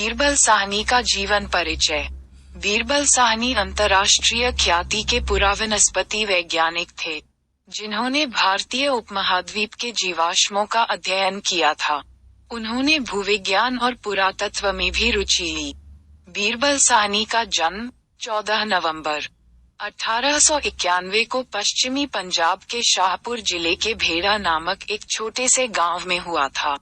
बीरबल साहनी का जीवन परिचय। बीरबल साहनी अंतर्राष्ट्रीय ख्याति के पुरावनस्पति वैज्ञानिक थे, जिन्होंने भारतीय उपमहाद्वीप के जीवाश्मों का अध्ययन किया था। उन्होंने भूविज्ञान और पुरातत्व में भी रुचि ली। बीरबल साहनी का जन्म 14 नवंबर 1891 को पश्चिमी पंजाब के शाहपुर जिले के भेड़ा नामक एक छोटे से गांव में हुआ था,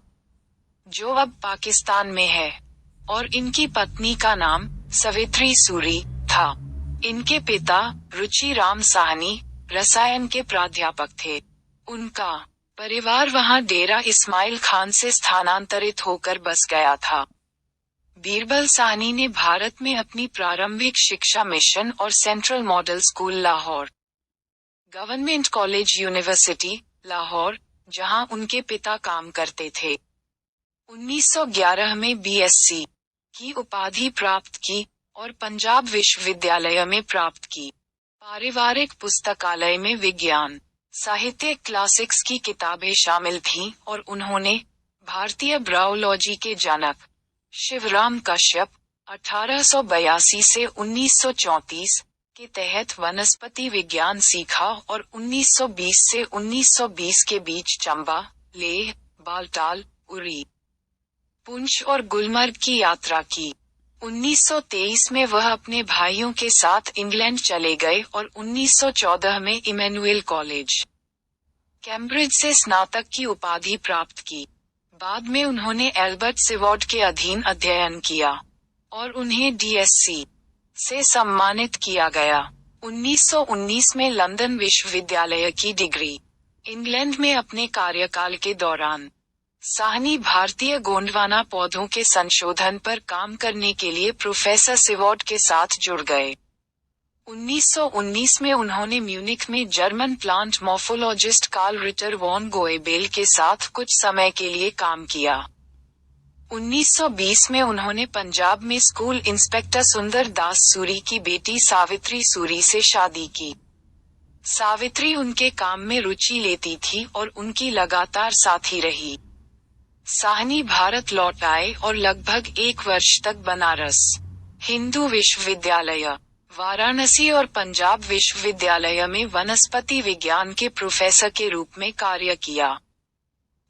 जो अब पाकिस्तान में है, और इनकी पत्नी का नाम सवित्री सूरी था। इनके पिता रुचि राम साहनी रसायन के प्राध्यापक थे। उनका परिवार वहां डेरा इस्माइल खान से स्थानांतरित होकर बस गया था। बीरबल साहनी ने भारत में अपनी प्रारंभिक शिक्षा मिशन और central model school Lahore, government college university Lahore, जहां उनके पिता काम करते थे, 1911 में बीएससी की उपाधि प्राप्त की और पंजाब विश्वविद्यालय में प्राप्त की। पारिवारिक पुस्तकालय में विज्ञान, साहित्य, क्लासिक्स की किताबें शामिल थीं और उन्होंने भारतीय ब्रायोलॉजी के जनक शिवराम कश्यप 1882 से 1934 के तहत वनस्पति विज्ञान सीखा और 1920 से 1920 के बीच चंबा, लेह, बालटाल, उरी, पुंछ और गुलमर्ग की यात्रा की। 1923 में वह अपने भाइयों के साथ इंग्लैंड चले गए और 1914 में इमैनुअल कॉलेज, कैम्ब्रिज से स्नातक की उपाधि प्राप्त की। बाद में उन्होंने एल्बर्ट सिवॉर्ड के अधीन अध्ययन किया और उन्हें डीएससी से सम्मानित किया गया। 1919 में लंदन विश्वविद्यालय की डिग्री। इंग्लैंड में अपने कार्यकाल के दौरान साहनी भारतीय गोंडवाना पौधों के संशोधन पर काम करने के लिए प्रोफेसर सिवॉर्ड के साथ जुड़ गए। 1919 में उन्होंने म्यूनिख में German plant morphologist Karl Ritter von Goebel के साथ कुछ समय के लिए काम किया। 1920 में उन्होंने पंजाब में स्कूल इंस्पेक्टर सुंदर दास सूरी की बेटी सावित्री सूरी से शादी की। सावित्री उनके काम में रुचि लेती थी और उनकी लगातार साथी रही। साहनी भारत लौट आए और लगभग 1 वर्ष तक बनारस हिंदू विश्वविद्यालय, वाराणसी और पंजाब विश्वविद्यालय में वनस्पति विज्ञान के प्रोफेसर के रूप में कार्य किया।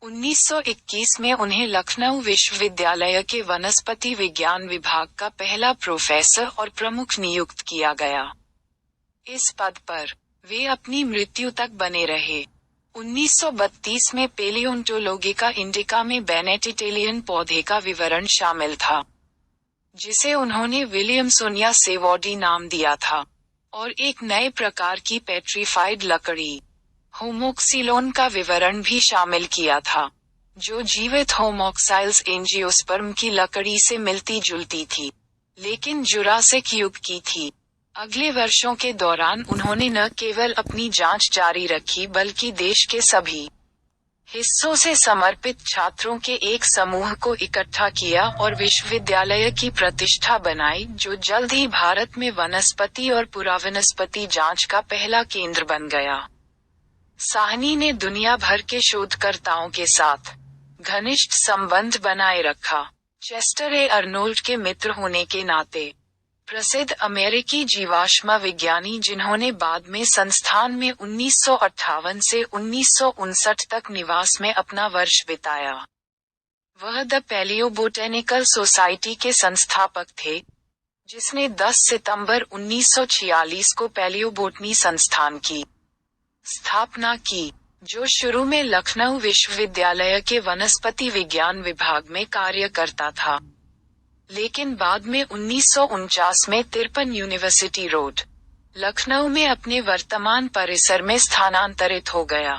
1921 में उन्हें लखनऊ विश्वविद्यालय के वनस्पति विज्ञान विभाग का पहला प्रोफेसर और प्रमुख नियुक्त किया गया। इस पद पर वे अपनी मृत्यु तक बने रहे। 1932 में पेलियोंटोलोगिका इंडिका में बेनेटिटेलियन पौधे का विवरण शामिल था, जिसे उन्होंने विलियमसोनिया सेवॉडी नाम दिया था, और एक नए प्रकार की पेट्रीफाइड लकड़ी होमोक्सिलोन का विवरण भी शामिल किया था, जो जीवित होमोक्साइल्स एंजियोस्पर्म की लकड़ी से मिलती जुलती थी, लेकिन जुरासिक युग की थी। अगले वर्षों के दौरान उन्होंने न केवल अपनी जांच जारी रखी बल्कि देश के सभी हिस्सों से समर्पित छात्रों के एक समूह को इकट्ठा किया और विश्वविद्यालय की प्रतिष्ठा बनाई, जो जल्द ही भारत में वनस्पति और पुरावनस्पति जांच का पहला केंद्र बन गया। साहनी ने दुनिया भर के शोधकर्ताओं के साथ घनिष्ठ संबंध बनाए रखा। चेस्टर ए अर्नोल्ड के मित्र होने के नाते प्रसिद्ध अमेरिकी जीवाश्म विज्ञानी, जिन्होंने बाद में संस्थान में 1958 से 1959 तक निवास में अपना वर्ष बिताया। वह द पैलियोबोटेनिकल सोसाइटी के संस्थापक थे, जिसने 10 सितंबर 1946 को पैलियोबोटनी संस्थान की स्थापना की, जो शुरू में लखनऊ विश्वविद्यालय के वनस्पति विज्ञान विभाग में कार्य करता था, लेकिन बाद में 1949 में 53 यूनिवर्सिटी रोड, लखनऊ में अपने वर्तमान परिसर में स्थानांतरित हो गया।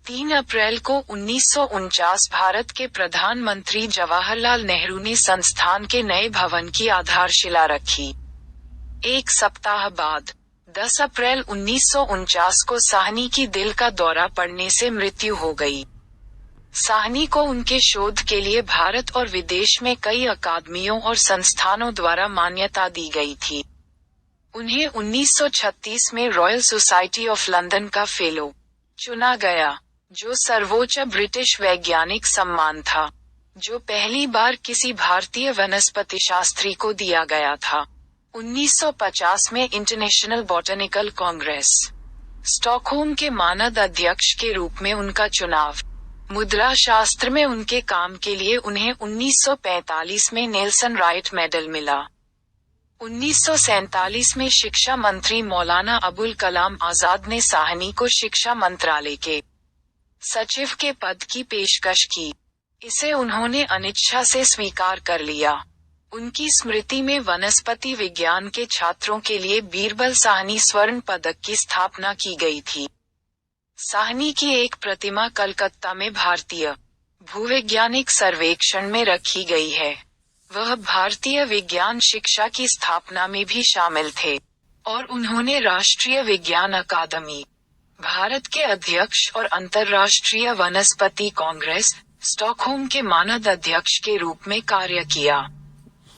3 अप्रैल को 1949 भारत के प्रधानमंत्री जवाहरलाल नेहरू ने संस्थान के नए भवन की आधारशिला रखी। 1 सप्ताह बाद 10 अप्रैल 1949 को साहनी की दिल का दौरा पड़ने से मृत्यु हो गई। साहनी को उनके शोध के लिए भारत और विदेश में कई अकादमियों और संस्थानों द्वारा मान्यता दी गई थी। उन्हें 1936 में रॉयल सोसाइटी ऑफ लंदन का फेलो चुना गया, जो सर्वोच्च ब्रिटिश वैज्ञानिक सम्मान था। जो पहली बार किसी भारतीय वनस्पति शास्त्री को दिया गया था। 1950 में इंटरनेशनल बॉटनिकल कांग्रेस, स्टॉकहोम के मानद अध्यक्ष के रूप में उनका चुनाव। मुद्रा शास्त्र में उनके काम के लिए उन्हें 1945 में नेल्सन राइट मेडल मिला। 1947 में शिक्षा मंत्री मौलाना अबुल कलाम आजाद ने साहनी को शिक्षा मंत्रालय के सचिव के पद की पेशकश की। इसे उन्होंने अनिच्छा से स्वीकार कर लिया। उनकी स्मृति में वनस्पति विज्ञान के छात्रों के लिए बीरबल साहनी स्वर्ण पदक की स्थापना की गई थी। साहनी की एक प्रतिमा कलकत्ता में भारतीय भूवैज्ञानिक सर्वेक्षण में रखी गई है। वह भारतीय विज्ञान शिक्षा की स्थापना में भी शामिल थे और उन्होंने राष्ट्रीय विज्ञान अकादमी, भारत के अध्यक्ष और अंतर्राष्ट्रीय वनस्पति कांग्रेस, स्टॉकहोम के मानद अध्यक्ष के रूप में कार्य किया।